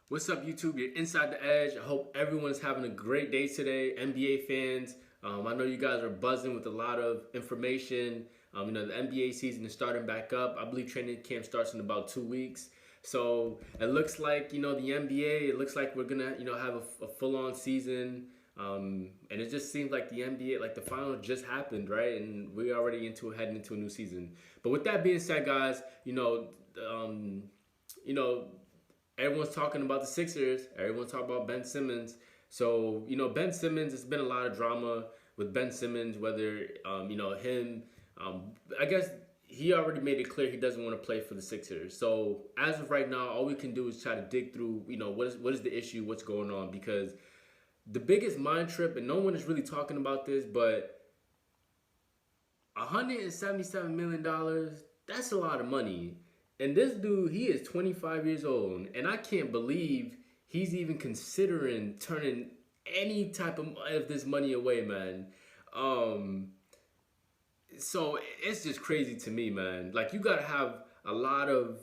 What's up, YouTube? You're inside the edge. I hope everyone's having a great day today. NBA fans, I know you guys are buzzing with a lot of information. The NBA season is starting back up. I believe training camp starts in about 2 weeks. So it looks like the NBA. It looks like we're gonna have a full-on season. And it just seems like the NBA, like the finals just happened, right? And we're already heading into a new season. But with that being said, guys, you know, everyone's talking about the Sixers. Everyone's talking about Ben Simmons. So, Ben Simmons, there's been a lot of drama with Ben Simmons, whether, him. I guess he already made it clear he doesn't want to play for the Sixers. So, as of right now, all we can do is try to dig through, what is the issue, what's going on. Because the biggest mind trip, and no one is really talking about this, but $177 million, that's a lot of money. And this dude, he is 25 years old, and I can't believe he's even considering turning any type of this money away, man. Um, so it's just crazy to me, man. Like you gotta have a lot of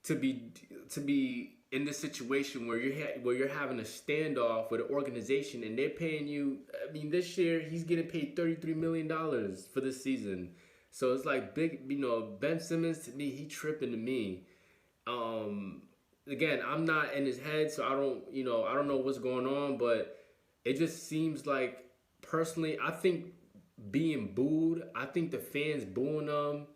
to be to be in this situation where you're having a standoff with an organization and they're paying you. I mean, this year he's getting paid $33 million for this season. So it's like big, Ben Simmons to me, he tripping to me. Um, Again, I'm not in his head, so I don't know what's going on, but it just seems like personally, I think being booed, I think the fans booing him,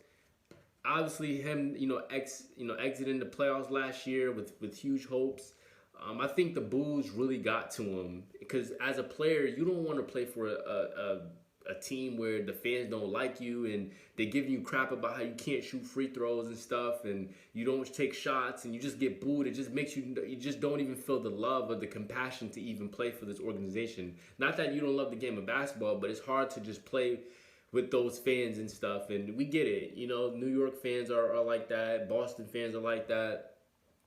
obviously him, exiting the playoffs last year with huge hopes. I think the boos really got to him because as a player, you don't want to play for a team where the fans don't like you and they give you crap about how you can't shoot free throws and stuff and you don't take shots and you just get booed. It just makes you just don't even feel the love or the compassion to even play for this organization. Not that you don't love the game of basketball, but it's hard to just play with those fans and stuff. And we get it. New York fans are like that. Boston fans are like that.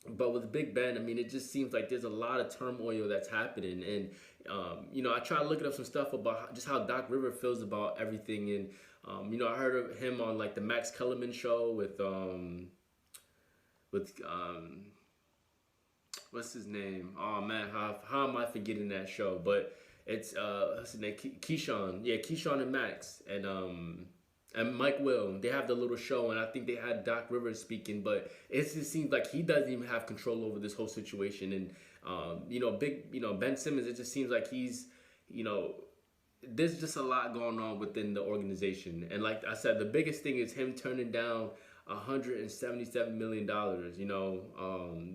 But with Big Ben, I mean, it just seems like there's a lot of turmoil that's happening. And, I tried looking up some stuff about just how Doc River feels about everything. And, I heard of him on like the Max Kellerman show with what's his name? Oh man, how am I forgetting that show? But it's what's his name? Keyshawn. Yeah, Keyshawn and Max and Mike Will. They have the little show, and I think they had Doc Rivers speaking. But it just seems like he doesn't even have control over this whole situation. And Ben Simmons. It just seems like he's you know there's just a lot going on within the organization. And like I said, the biggest thing is him turning down $177 million.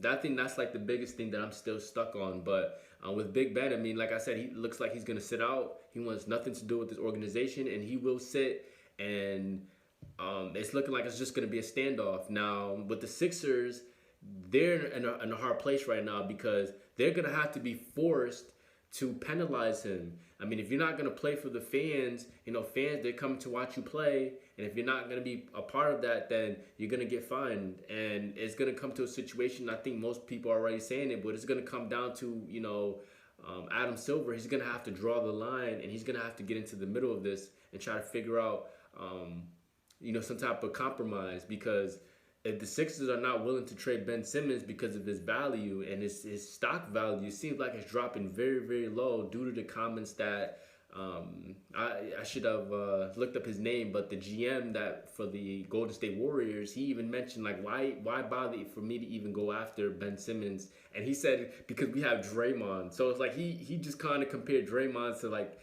That thing, that's like the biggest thing that I'm still stuck on. But with Big Ben, I mean, like I said, he looks like he's gonna sit out. He wants nothing to do with this organization, and he will sit. And it's looking like it's just gonna be a standoff. Now with the Sixers, they're in a hard place right now because they're gonna have to be forced to penalize him. I mean, if you're not going to play for the fans, fans, they're coming to watch you play. And if you're not going to be a part of that, then you're going to get fined. And it's going to come to a situation, I think most people are already saying it, but it's going to come down to, Adam Silver. He's going to have to draw the line, and he's going to have to get into the middle of this and try to figure out, some type of compromise. Because if the Sixers are not willing to trade Ben Simmons because of his value and his stock value seems like it's dropping very, very low due to the comments that I should have looked up his name, but the GM that for the Golden State Warriors, he even mentioned like why bother for me to even go after Ben Simmons, and he said because we have Draymond. So it's like he just kind of compared Draymond to like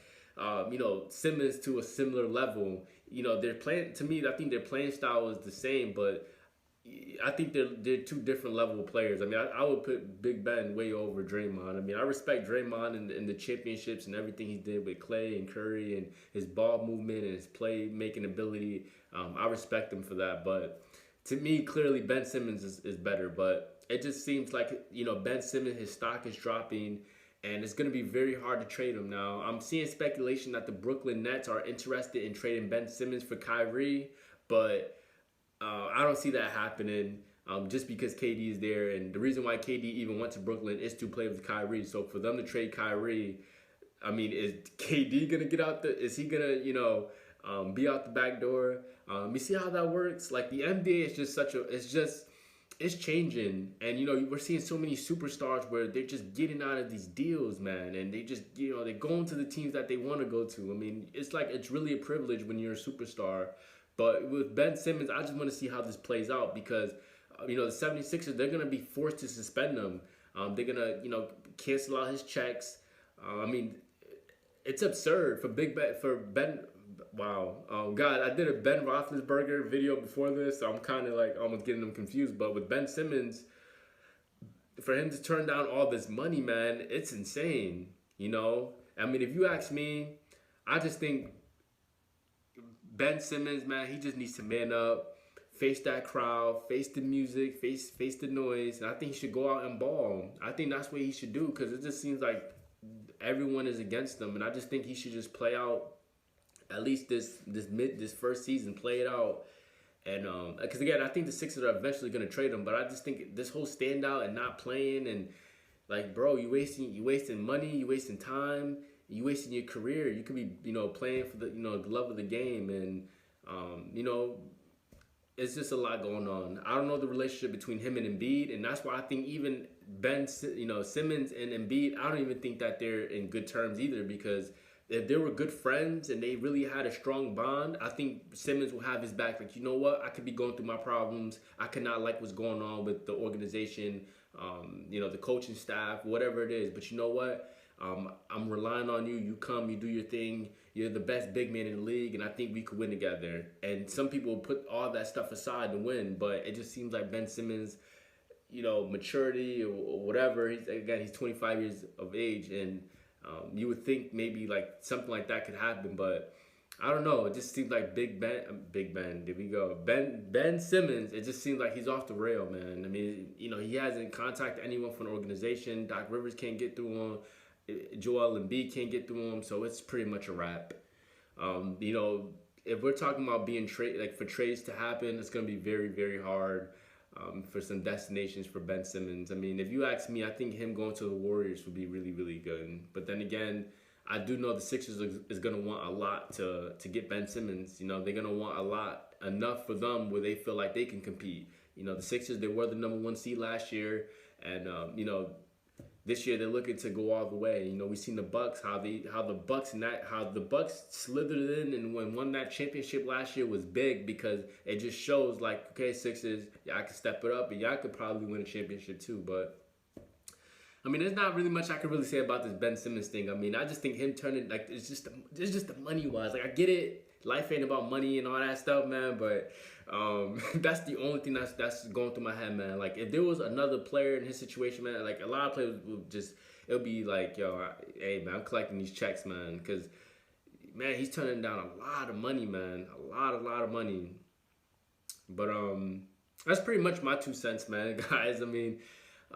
Simmons to a similar level. They're playing, to me, I think their playing style is the same, but I think they're two different level of players. I mean, I would put Big Ben way over Draymond. I mean, I respect Draymond and the championships and everything he did with Clay and Curry and his ball movement and his play making ability. I respect him for that. But to me, clearly Ben Simmons is better. But it just seems like Ben Simmons, his stock is dropping, and it's going to be very hard to trade him now. I'm seeing speculation that the Brooklyn Nets are interested in trading Ben Simmons for Kyrie, but I don't see that happening just because KD is there. And the reason why KD even went to Brooklyn is to play with Kyrie. So for them to trade Kyrie, I mean, is KD going to get out is he going to, be out the back door? You see how that works? Like the NBA is just it's changing, and we're seeing so many superstars where they're just getting out of these deals, man, and they just they're going to the teams that they want to go to. I mean, it's like it's really a privilege when you're a superstar. But with Ben Simmons, I just want to see how this plays out because the 76ers, they're gonna be forced to suspend him. They're gonna cancel out his checks. I mean, it's absurd for Ben. Wow. God, I did a Ben Roethlisberger video before this, so I'm kind of like almost getting them confused. But with Ben Simmons, for him to turn down all this money, man, it's insane. I mean, if you ask me, I just think Ben Simmons, man, he just needs to man up, face that crowd, face the music, face the noise, and I think he should go out and ball. I think that's what he should do because it just seems like everyone is against him, and I just think he should just play out at least this first season, play it out. And because again, I think the Sixers are eventually going to trade him, but I just think this whole standout and not playing and like, bro, you wasting money, you wasting time, you wasting your career. You could be playing for the the love of the game, and it's just a lot going on. I don't know the relationship between him and Embiid, and that's why I think even Simmons and Embiid, I don't even think that they're in good terms either, because if they were good friends and they really had a strong bond, I think Simmons will have his back. Like, you know what? I could be going through my problems. I could not like what's going on with the organization, the coaching staff, whatever it is. But you know what? I'm relying on you. You come, you do your thing. You're the best big man in the league, and I think we could win together. And some people put all that stuff aside to win, but it just seems like Ben Simmons, maturity or whatever. He's 25 years of age, and you would think maybe like something like that could happen, but I don't know. It just seems like Big Ben. There we go. Ben Simmons. It just seems like he's off the rail, man. I mean, he hasn't contacted anyone from the organization. Doc Rivers can't get through him. Joel Embiid can't get through him. So it's pretty much a wrap. If we're talking about being for trades to happen, it's gonna be very, very hard. For some destinations for Ben Simmons. I mean, if you ask me, I think him going to the Warriors would be really, really good. But then again, I do know the Sixers is going to want a lot to get Ben Simmons. They're going to want enough for them where they feel like they can compete. The Sixers, they were the '1 seed last year, and this year they're looking to go all the way. We seen the Bucks, how the Bucks slithered in and won that championship last year was big because it just shows like, okay, Sixers, y'all can step it up and y'all could probably win a championship too. But I mean, there's not really much I can really say about this Ben Simmons thing. I mean, I just think him turning like it's just the money wise. Like, I get it, life ain't about money and all that stuff, man, but that's the only thing that's going through my head, man. Like, if there was another player in his situation, man, like a lot of players would just, it'll be like, yo, hey, man, I'm collecting these checks, man, because, man, he's turning down a lot of money, man, a lot of money. But that's pretty much my 2 cents, man, guys. I mean,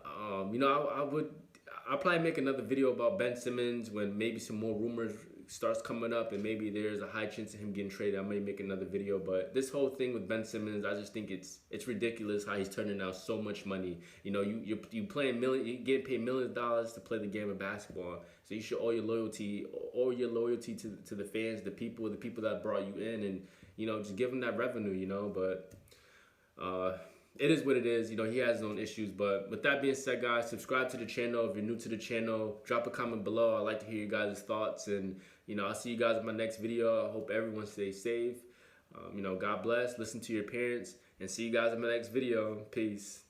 I'll probably make another video about Ben Simmons when maybe some more rumors starts coming up and maybe there's a high chance of him getting traded. I may make another video, but this whole thing with Ben Simmons, I just think it's ridiculous how he's turning down so much money. You're getting paid millions of dollars to play the game of basketball, so you should owe your loyalty to the fans, the people that brought you in, and just give them that revenue. But it is what it is. He has his own issues. But with that being said, guys, subscribe to the channel if you're new to the channel. Drop a comment below. I'd like to hear you guys' thoughts. And, I'll see you guys in my next video. I hope everyone stays safe. God bless. Listen to your parents. And see you guys in my next video. Peace.